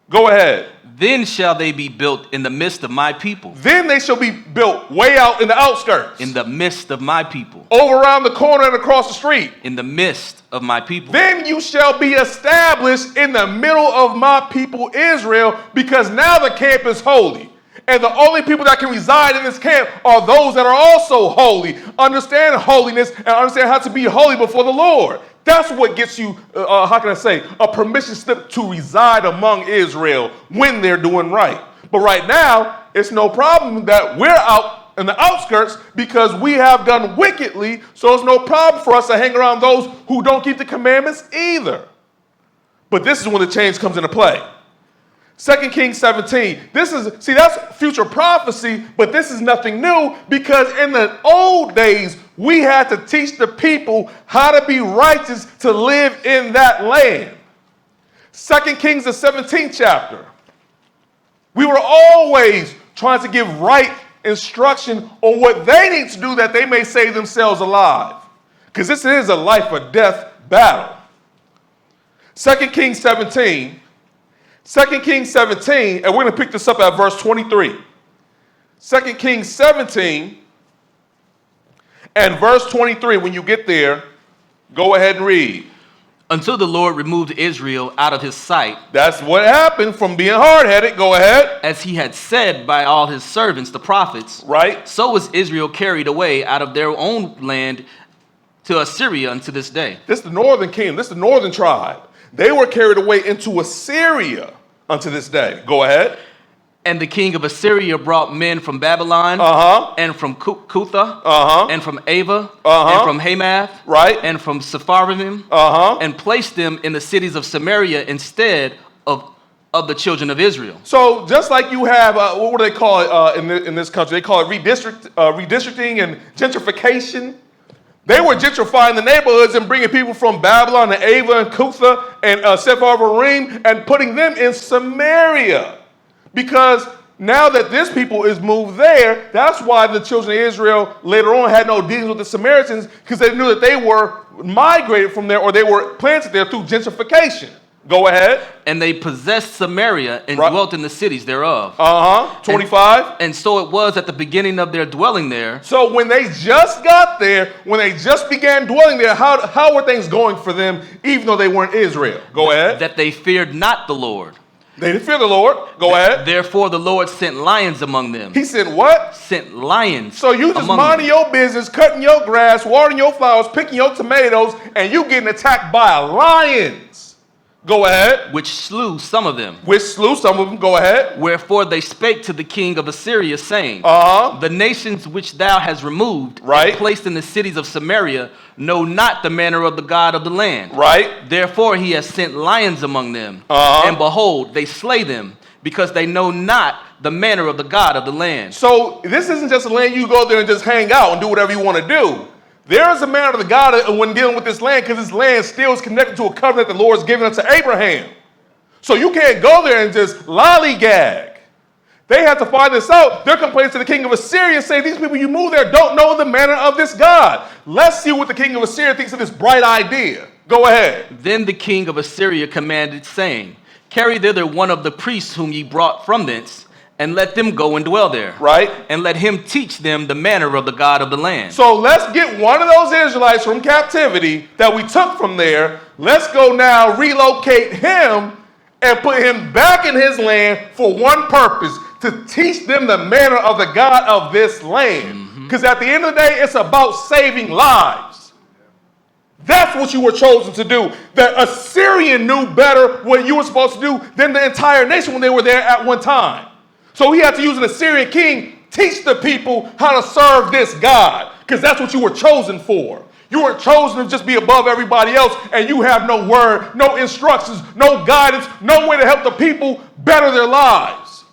Go ahead. Then shall they be built in the midst of my people. Then they shall be built way out in the outskirts. In the midst of my people. Over around the corner and across the street. In the midst of my people. Then you shall be established in the middle of my people Israel, because now the camp is holy. And the only people that can reside in this camp are those that are also holy. Understand holiness and understand how to be holy before the Lord. That's what gets you, a permission slip to reside among Israel when they're doing right. But right now, it's no problem that we're out in the outskirts because we have done wickedly, so it's no problem for us to hang around those who don't keep the commandments either. But this is when the change comes into play. 2 Kings 17, that's future prophecy, but this is nothing new because in the old days, we had to teach the people how to be righteous to live in that land. 2 Kings, the 17th chapter. We were always trying to give right instruction on what they need to do that they may save themselves alive. Because this is a life or death battle. 2 Kings 17, and we're going to pick this up at verse 23. 2 Kings 17 and verse 23, when you get there, go ahead and read. Until the Lord removed Israel out of his sight. That's what happened from being hard-headed. Go ahead. As he had said by all his servants, the prophets. Right. So was Israel carried away out of their own land to Assyria unto this day. This is the northern kingdom. This is the northern tribe. They were carried away into Assyria unto this day. Go ahead. And the king of Assyria brought men from Babylon, and from Cutha, and from Ava, and from Hamath, right, and from Sepharvaim, and placed them in the cities of Samaria instead of the children of Israel. So just like you have, what do they call it in this country? They call it redistricting and gentrification. They were gentrifying the neighborhoods and bringing people from Babylon and Ava and Cutha and Sepharvaim and putting them in Samaria. Because now that this people is moved there, that's why the children of Israel later on had no dealings with the Samaritans, because they knew that they were migrated from there or they were planted there through gentrification. Go ahead. And they possessed Samaria and dwelt in the cities thereof. 25. And so it was at the beginning of their dwelling there. So when they just got there, when they just began dwelling there, how were things going for them, even though they weren't Israel? Go ahead. That they feared not the Lord. They didn't fear the Lord. Go ahead. Therefore the Lord sent lions among them. He sent what? Sent lions. So you just minding your business, cutting your grass, watering your flowers, picking your tomatoes, and you getting attacked by lions. Go ahead. Which slew some of them. Go ahead. Wherefore they spake to the king of Assyria, saying, the nations which thou hast removed and placed in the cities of Samaria know not the manner of the God of the land. Right. Therefore he has sent lions among them. And behold, they slay them, because they know not the manner of the God of the land. So this isn't just a land you go there and just hang out and do whatever you want to do. There is a manner of the God when dealing with this land, because this land still is connected to a covenant the Lord has given unto Abraham. So you can't go there and just lollygag. They had to find this out. They're complaining to the king of Assyria and say, these people you move there don't know the manner of this God. Let's see what the king of Assyria thinks of this bright idea. Go ahead. Then the king of Assyria commanded, saying, carry thither one of the priests whom ye brought from thence, and let them go and dwell there. Right. And let him teach them the manner of the God of the land. So let's get one of those Israelites from captivity that we took from there. Let's go now relocate him and put him back in his land for one purpose, to teach them the manner of the God of this land. Because at the end of the day, it's about saving lives. That's what you were chosen to do. The Assyrian knew better what you were supposed to do than the entire nation when they were there at one time. So he had to use an Assyrian king, teach the people how to serve this God, because that's what you were chosen for. You weren't chosen to just be above everybody else, and you have no word, no instructions, no guidance, no way to help the people better their lives.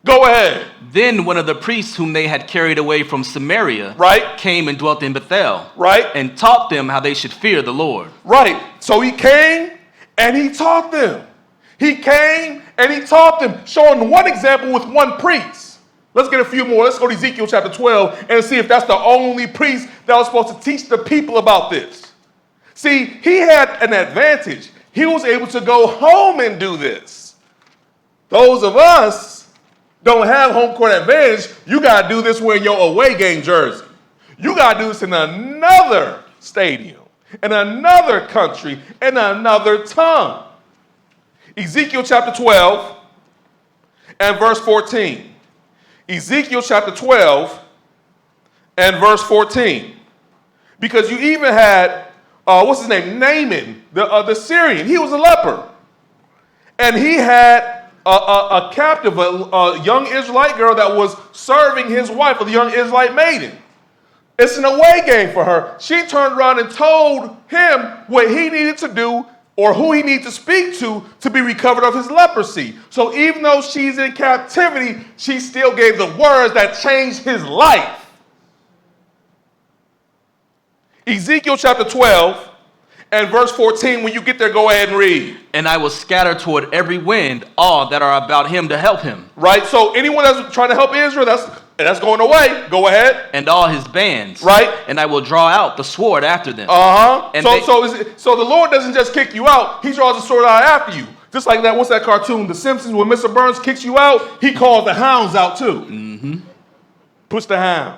Go ahead. Then one of the priests whom they had carried away from Samaria Right. came and dwelt in Bethel, Right. and taught them how they should fear the Lord. Right. So he came and he taught them. He came and he taught them, showing one example with one priest. Let's get a few more. Let's go to Ezekiel chapter 12 and see if that's the only priest that was supposed to teach the people about this. See, he had an advantage. He was able to go home and do this. Those of us don't have home court advantage. You got to do this wearing your away game jersey. You got to do this in another stadium, in another country, in another tongue. Ezekiel chapter 12 and verse 14. Ezekiel chapter 12 and verse 14. Because you even had, what's his name? Naaman, the Syrian. He was a leper. And he had a captive, a young Israelite girl that was serving his wife, a young Israelite maiden. It's an away game for her. She turned around and told him what he needed to do or who he needs to speak to be recovered of his leprosy. So even though she's in captivity, she still gave the words that changed his life. Ezekiel chapter 12 and verse 14, when you get there, go ahead and read. And I will scatter toward every wind all that are about him to help him. Right? So anyone that's trying to help Israel, that's going away. Go ahead. And all his bands. Right? And I will draw out the sword after them. Uh-huh. And So the Lord doesn't just kick you out. He draws the sword out after you. Just like that, what's that cartoon, The Simpsons, when Mr. Burns kicks you out, he calls the hounds out too. Mm-hmm. Push the hounds.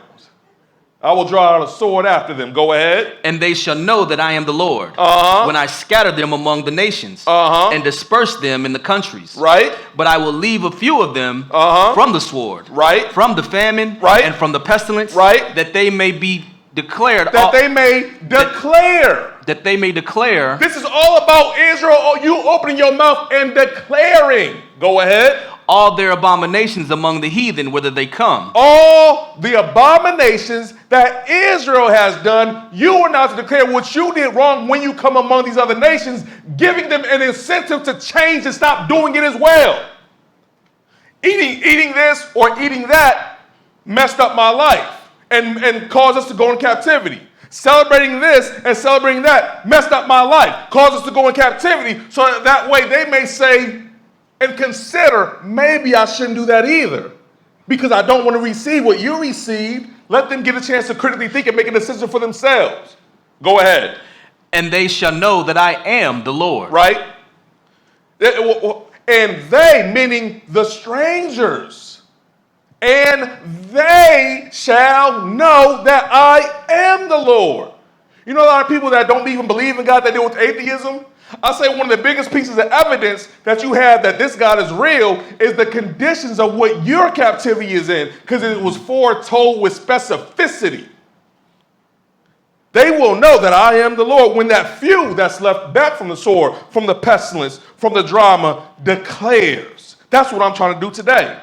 I will draw out a sword after them. Go ahead. And they shall know that I am the Lord, when I scatter them among the nations, and disperse them in the countries. Right. But I will leave a few of them from the sword, Right. from the famine, Right. and from the pestilence, Right. that they may be declared. That they may declare. That they may declare. This is all about Israel. You opening your mouth and declaring. Go ahead. All their abominations among the heathen, whither they come. All the abominations that Israel has done, you are not to declare what you did wrong when you come among these other nations, giving them an incentive to change and stop doing it as well. Eating this or eating that messed up my life and caused us to go in captivity. Celebrating this and celebrating that messed up my life, caused us to go in captivity, so that way they may say and consider, maybe I shouldn't do that either, because I don't want to receive what you received. Let them get a chance to critically think and make a decision for themselves. Go ahead. And they shall know that I am the Lord. Right? And they, meaning the strangers, and they shall know that I am the Lord. You know, a lot of people that don't even believe in God, that deal with atheism. I say one of the biggest pieces of evidence that you have that this God is real is the conditions of what your captivity is in, because it was foretold with specificity. They will know that I am the Lord when that few that's left back from the sword, from the pestilence, from the drama declares. That's what I'm trying to do today.